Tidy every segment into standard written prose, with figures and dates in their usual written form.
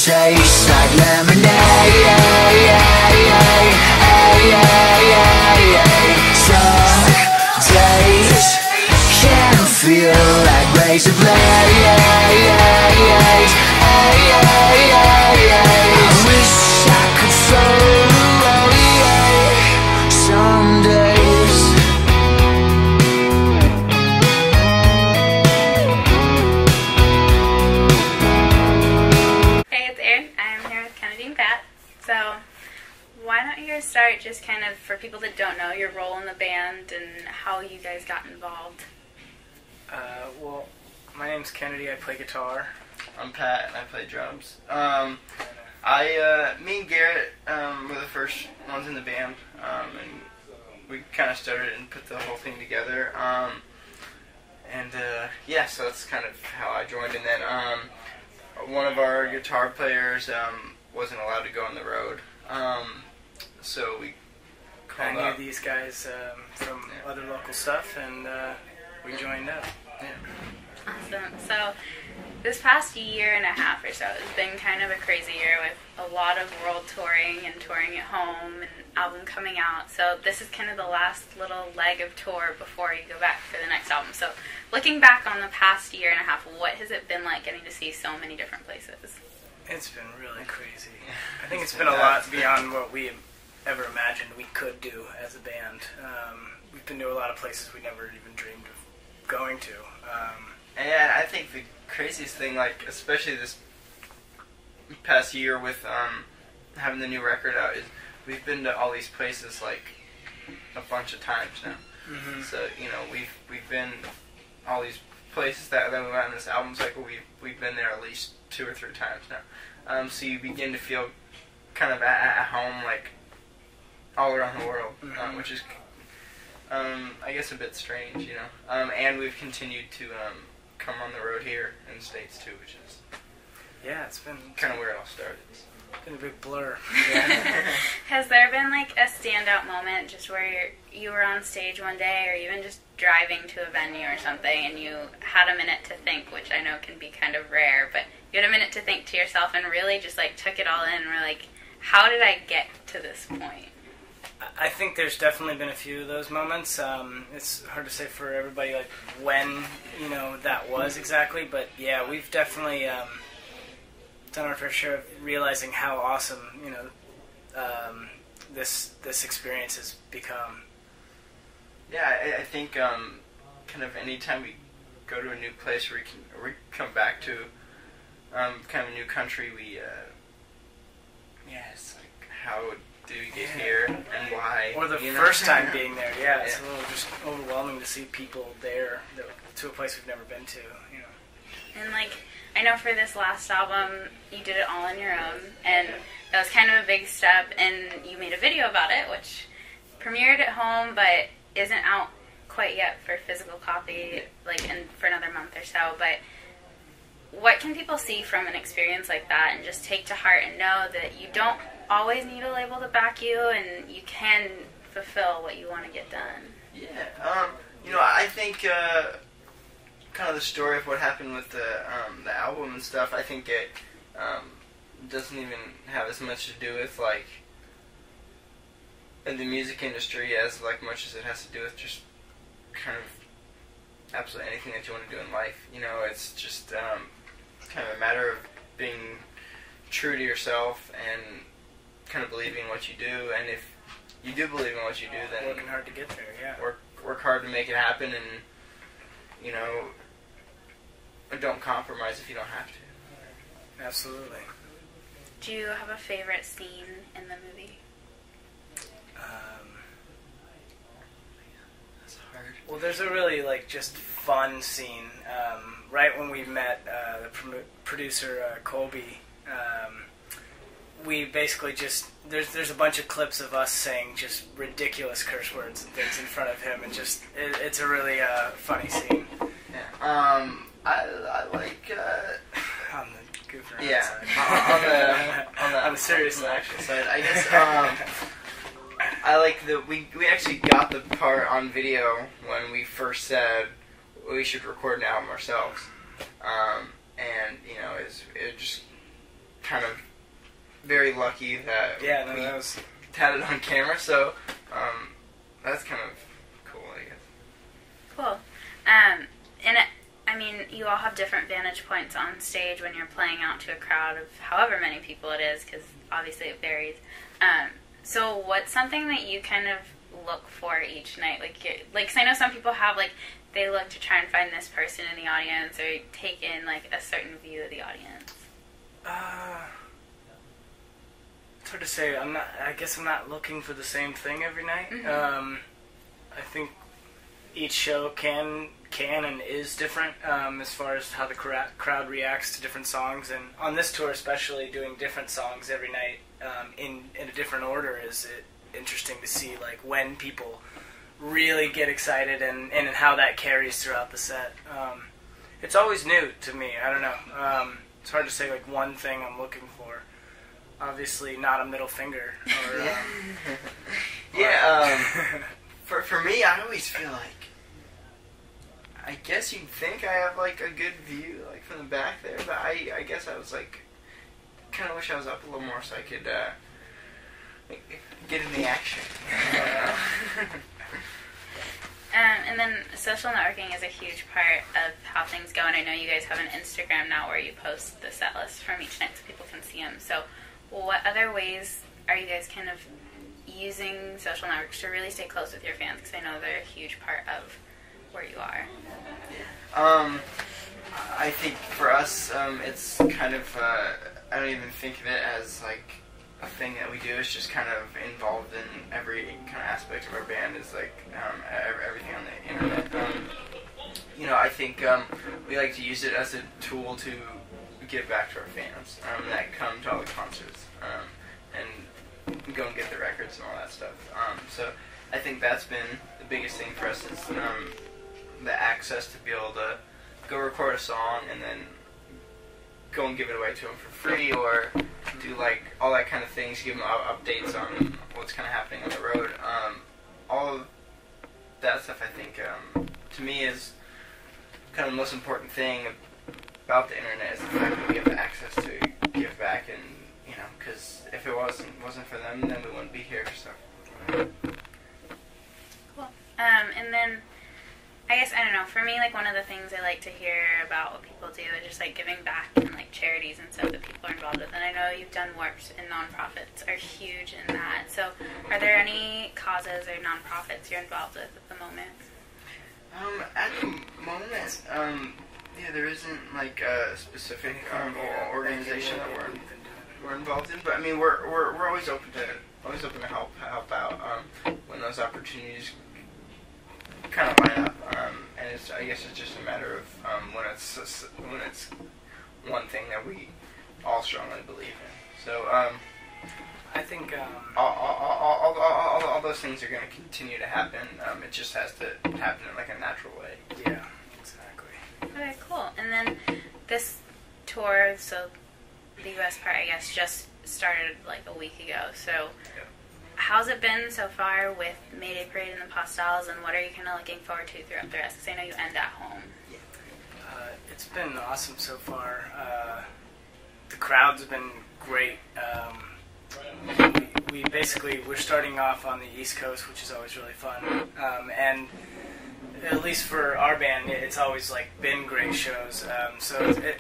tastes like lemonade. Some days can feel like razor blades. I wish I could float away some days. Hey, it's Arin. I'm here with Kennedy and Pat. So, why don't you guys start just kind of, for people that don't know, your role in the band and how you guys got involved? Well, my name's Kennedy. I play guitar. I'm Pat, and I play drums. Me and Garrett were the first ones in the band, and we kind of started and put the whole thing together. Yeah, so that's kind of how I joined. And then one of our guitar players wasn't allowed to go on the road, so we called I up. knew these guys from other local stuff, and we joined up. Yeah. Awesome. So, this past year and a half or so has been kind of a crazy year with a lot of world touring and touring at home and album coming out. So this is kind of the last little leg of tour before you go back for the next album. So looking back on the past year and a half, what has it been like getting to see so many different places? It's been really crazy. I think it's been a lot beyond what we ever imagined we could do as a band. We've been to a lot of places we never even dreamed of going to. And I think the craziest thing, like especially this past year with having the new record out, is we've been to all these places like a bunch of times now. Mm-hmm. So we've been all these places that we went on this album cycle. We've been there at least 2 or 3 times now. So you begin to feel kind of at home, like all around the world, which is I guess a bit strange, you know. And we've continued to come on the road here in the States too, which is it's been kind of where it all started. It's been a big blur. Has there been like a standout moment just where you were on stage one day or even just driving to a venue or something and you had a minute to think, which I know can be kind of rare, but you had a minute to think to yourself and really just like took it all in and were like, how did I get to this point? I think there's definitely been a few of those moments. It's hard to say for everybody like when that was exactly, but yeah, we've definitely done our fair share of realizing how awesome this experience has become. Yeah, I think kind of anytime we go to a new place or we come back to kind of a new country, it's like how do we get here and why? Or the first time being there, it's a little just overwhelming to see people there to a place we've never been to, And like, I know for this last album, you did it all on your own, and that was kind of a big step, and you made a video about it, which premiered at home, but isn't out quite yet for physical copy, for another month or so, but what can people see from an experience like that and just take to heart and know that you don't always need a label to back you and you can fulfill what you want to get done? Yeah, I think kind of the story of what happened with the album and stuff, I think it doesn't even have as much to do with like in the music industry as like much as it has to do with just kind of absolutely anything that you want to do in life. It's just kind of a matter of being true to yourself and kind of believing in what you do. And if you do believe in what you do, then working hard to get there. Yeah, work hard to make it happen, and don't compromise if you don't have to. Absolutely. Do you have a favorite scene in the movie? That's hard. Well, there's a really just fun scene right when we met the producer Colby. We basically just there's a bunch of clips of us saying just ridiculous curse words and things in front of him, and just it's a really funny scene. Yeah. I like. On the goof around side. On the serious actual side, I guess. I like we actually got the part on video when we first said we should record an album ourselves, and it just kind of very lucky that Yeah, no, we that was... had it on camera, so that's kind of cool, I guess. Cool. I mean, you all have different vantage points on stage when you're playing out to a crowd of however many people it is, because obviously it varies. So what's something that you kind of look for each night? Cause I know some people have, like, they look to try and find this person in the audience or take in, like, a certain view of the audience. It's hard to say. I guess I'm not looking for the same thing every night. Mm-hmm. I think each show can and is different as far as how the crowd reacts to different songs. And on this tour especially, doing different songs every night in a different order is interesting to see, like, when people really get excited and how that carries throughout the set. It's always new to me. I don't know. It's hard to say, like, one thing I'm looking for. Obviously not a middle finger. Or, For me, I always feel like, I guess you'd think I have, like, a good view, like, from the back there, but I guess I was, like, kind of wish I was up a little more so I could get in the action. And then social networking is a huge part of how things go, and I know you guys have an Instagram now where you post the set list from each night so people can see them. So what other ways are you guys kind of using social networks to really stay close with your fans? Because I know they're a huge part of where you are. I think for us, it's kind of, I don't even think of it as, like, a thing that we do. It's just kind of involved in every kind of aspect of our band, is, like, everything on the internet. I think we like to use it as a tool to give back to our fans that come to all the concerts and go and get the records and all that stuff. So I think that's been the biggest thing for us, is the access to be able to go record a song and then go and give it away to them for free, or do, like, all that kind of things, give them updates on what's kind of happening on the road. All of that stuff, I think, to me, is kind of the most important thing about the internet, is the fact that we have access to give back, and, because if it wasn't for them, then we wouldn't be here, so. Cool. And then, I guess, I don't know, for me, like, one of the things I like to hear about what people do is just, like, giving back and, like, charities and stuff that people are involved with. And I know you've done Warped, and nonprofits are huge in that. So are there any causes or nonprofits you're involved with at the moment? At the moment, there isn't, like, a specific organization that we're involved in. But, I mean, we're always open to help out when those opportunities kind of line up, and I guess it's just a matter of when it's one thing that we all strongly believe in. So I think all those things are going to continue to happen. It just has to happen in, like, a natural way. Yeah, exactly. Okay, cool. And then this tour, so the U.S. part, I guess, just started like a week ago. So how's it been so far with Mayday Parade and the Postals, and what are you kind of looking forward to throughout the rest? Because I know you end at home. It's been awesome so far. The crowd's been great. We're starting off on the East Coast, which is always really fun. And at least for our band, it's always, like, been great shows.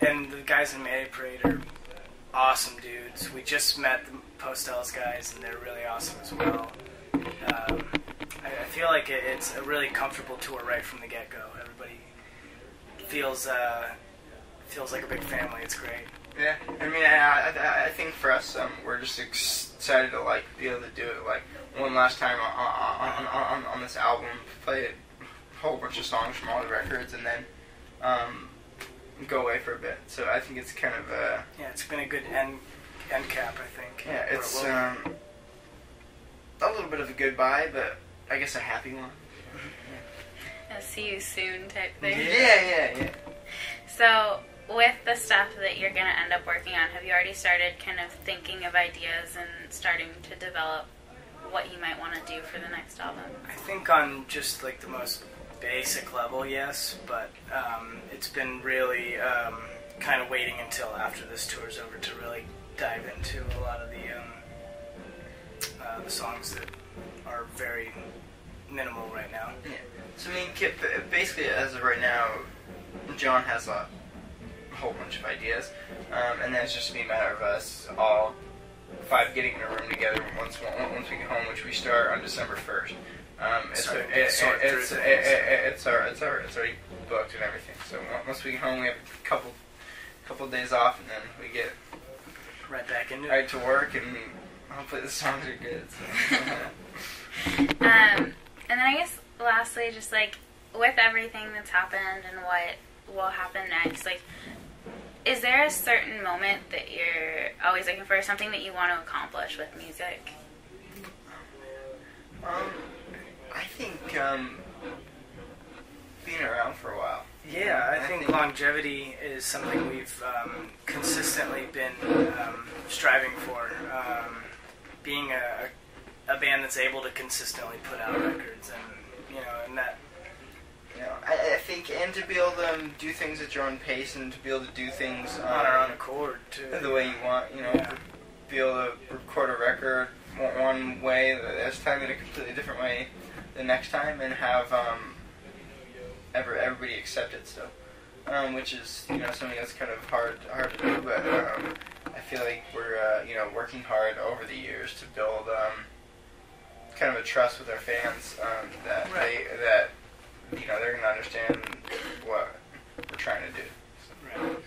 And the guys in Mayday Parade are awesome dudes. We just met the Postals guys, and they're really awesome as well. I feel like it's a really comfortable tour right from the get-go. Everybody feels like a big family. It's great. Yeah, I mean, I think for us, we're just excited to, like, be able to do it, like, one last time on this album, play a whole bunch of songs from all the records, and then go away for a bit. So I think it's kind of it's been a good end cap, I think. Yeah, it's a little bit of a goodbye, but I guess a happy one. A see you soon type thing. Yeah. So with the stuff that you're going to end up working on, have you already started kind of thinking of ideas and starting to develop what you might want to do for the next album? I think on just, like, the most basic level, yes, but it's been really kind of waiting until after this tour's over to really dive into a lot of the songs that are very minimal right now. Yeah. So I mean, basically, as of right now, John has a whole bunch of ideas, and then it's just be a matter of us all 5 getting in a room together once we get home, which we start on December 1st. It's already booked and everything. So once we get home, we have a couple days off, and then we get Right back into it. right to work, and hopefully the songs are good. So. And then I guess lastly, just like with everything that's happened and what will happen next, like, is there a certain moment that you're always looking for, something that you want to accomplish with music? I think being around for a while. Yeah, I think longevity is something we've consistently been striving for. Being a band that's able to consistently put out records, and that. I think, and to be able to do things at your own pace, and to be able to do things on our own accord too. The way you want, be able to record a record one way this time, in a completely different way the next time, and have everybody accept it still, which is something that's kind of hard to do, but I feel like we're working hard over the years to build kind of a trust with our fans that they're going to understand what we're trying to do. Right.